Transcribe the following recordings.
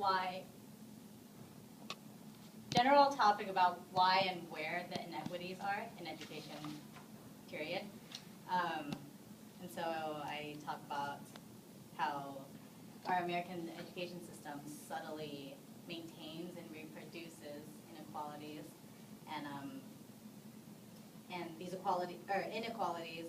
why, general topic about why and where the inequities are in education, period. And so I talk about how our American education system subtly maintains and reproduces inequalities, and these inequalities,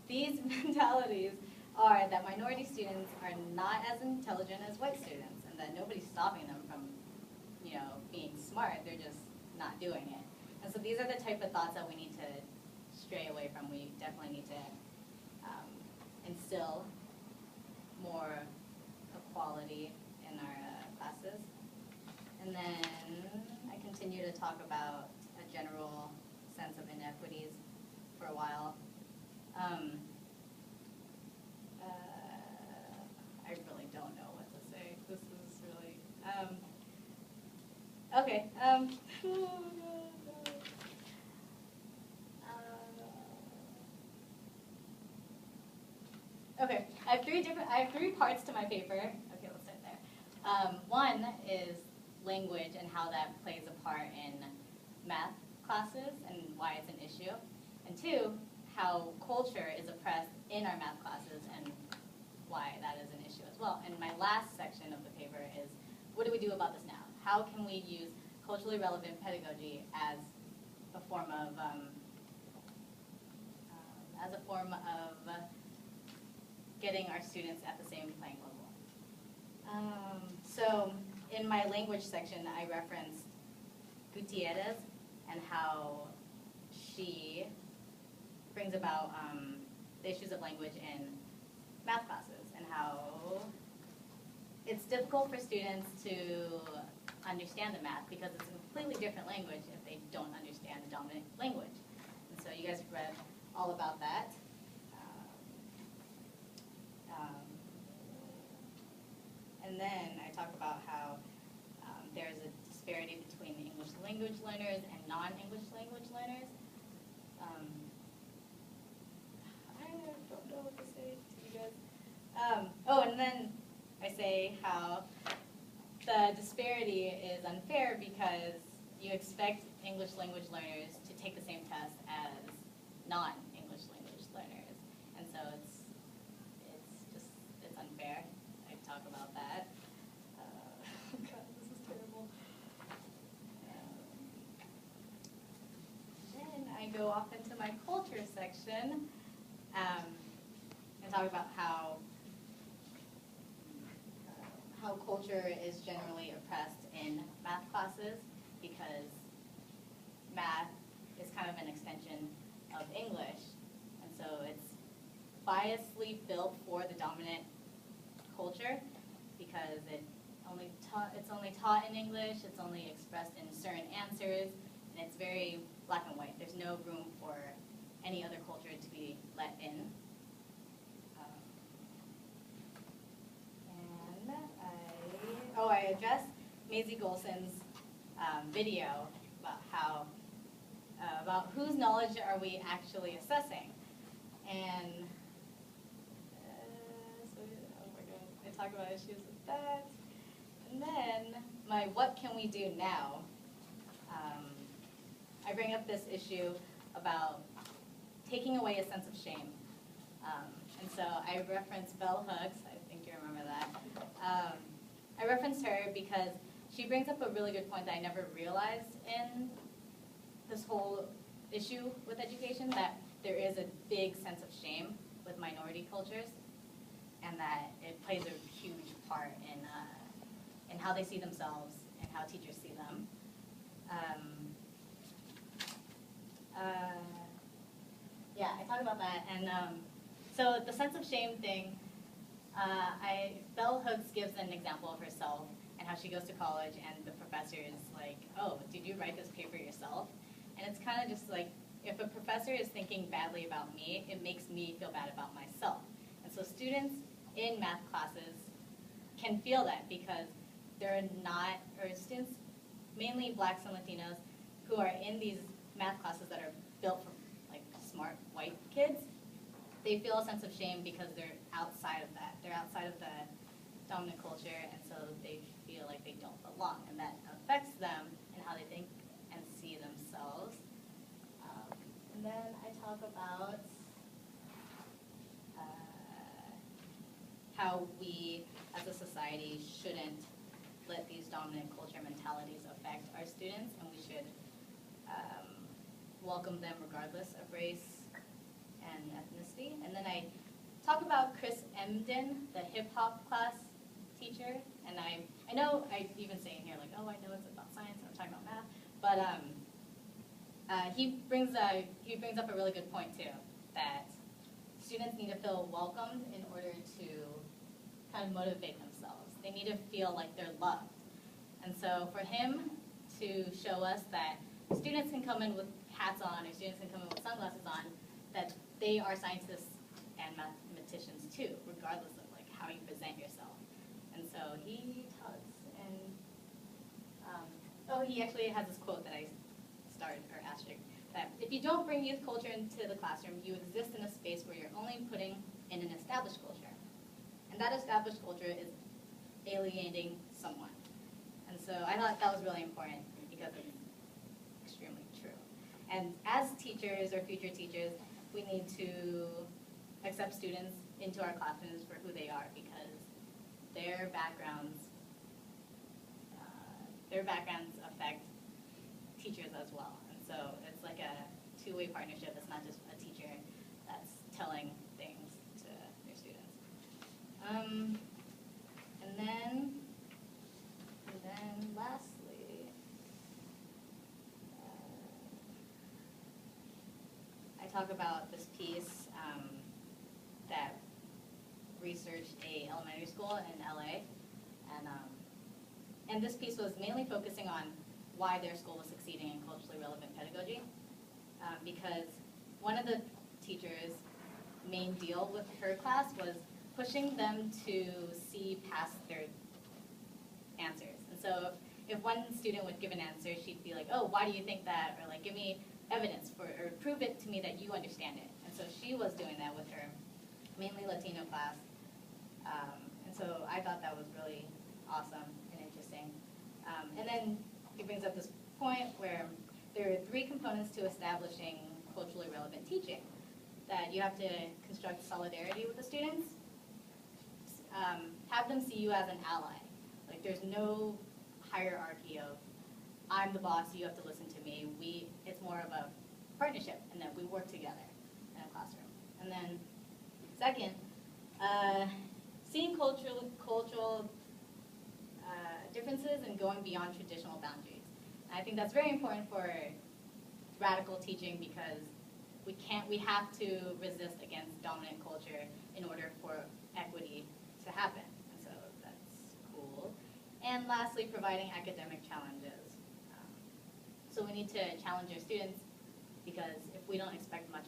these mentalities are that minority students are not as intelligent as white students, and that nobody's stopping them from, being smart. They're just not doing it. And so these are the type of thoughts that we need to stray away from. We definitely need to instill more equality in our classes. And then I continue to talk about a general sense of inequities for a while. I really don't know what to say. This is really, okay. Okay, I have three parts to my paper. Okay, let's start there. One is language and how that plays a part in math classes and why it's an issue. And two, how culture is oppressed in our math classes and why that is an issue as well. And my last section of the paper is, what do we do about this now? How can we use culturally relevant pedagogy as a form of getting our students at the same playing level? So in my language section, I referenced Gutierrez and how she brings about the issues of language in math classes, and how it's difficult for students to understand the math because it's a completely different language if they don't understand the dominant language. And so you guys have read all about that. And then I talk about how there's a disparity between English language learners and non-English language learners. I don't know what to say to you guys. And then I say how the disparity is unfair because you expect English language learners to take the same test as non-English language learners. And so it's unfair. I talk about that. God, this is terrible. Then I go off into my culture section and talk about how culture is generally oppressed in math classes because math is kind of an extension of English. And so it's biasly built for the dominant culture because it's only taught in English, it's only expressed in certain answers, and it's very black and white. There's no room for any other culture to be let in. I addressed Maisie Golson's video about about whose knowledge are we actually assessing, and oh my God, I talk about issues with that, and then my what can we do now? I bring up this issue about taking away a sense of shame, and so I reference Bell Hooks. I think you remember that. I referenced her because she brings up a really good point that I never realized in this whole issue with education, that there is a big sense of shame with minority cultures, and that it plays a huge part in how they see themselves and how teachers see them. Yeah, I talk about that, and so the sense of shame thing, Bell Hooks gives an example of herself and how she goes to college and the professor is like, oh, did you write this paper yourself? And it's kind of just like, if a professor is thinking badly about me, it makes me feel bad about myself. And so students in math classes can feel that because they're not, or students, mainly blacks and Latinos, who are in these math classes that are built for like smart white kids, they feel a sense of shame because they're outside of that. They're outside of the dominant culture, and so they feel like they don't belong, and that affects them and how they think and see themselves. And then I talk about how we, as a society, shouldn't let these dominant culture mentalities affect our students, and we should welcome them regardless of race and ethnicity. And then I talk about Chris Emden, the hip-hop class teacher, and I know I even say in here, like, oh, I know it's about science, and I'm talking about math, but he brings up a really good point, too, that students need to feel welcomed in order to kind of motivate themselves. They need to feel like they're loved. And so for him to show us that students can come in with hats on, or students can come in with sunglasses on, that they are scientists and mathematicians too, regardless of like how you present yourself. And so he talks, and he actually has this quote that I started, or asterisk, that if you don't bring youth culture into the classroom, you exist in a space where you're only putting in an established culture. And that established culture is alienating someone. And so I thought that was really important because it's extremely true. And as teachers or future teachers, we need to accept students into our classrooms for who they are, because their backgrounds affect teachers as well. And so it's like a two-way partnership. It's not just a teacher that's telling things to their students. And then lastly, I talk about this piece that researched a elementary school in LA, and this piece was mainly focusing on why their school was succeeding in culturally relevant pedagogy, because one of the teachers' main deal with her class was pushing them to see past their answers. And so if one student would give an answer, she'd be like, oh, why do you think that? Or like, give me evidence for, or prove it to me that you understand it. And so she was doing that with her mainly Latino class. And so I thought that was really awesome and interesting. And then he brings up this point where there are 3 components to establishing culturally relevant teaching. That you have to construct solidarity with the students, have them see you as an ally. Like, there's no hierarchy of, I'm the boss, you have to listen to me. It's more of a partnership, and that we work together in a classroom. And then second, seeing cultural differences and going beyond traditional boundaries. And I think that's very important for radical teaching, because we have to resist against dominant culture in order for equity to happen. And so that's cool. And lastly, providing academic challenges. So we need to challenge our students, because if we don't expect much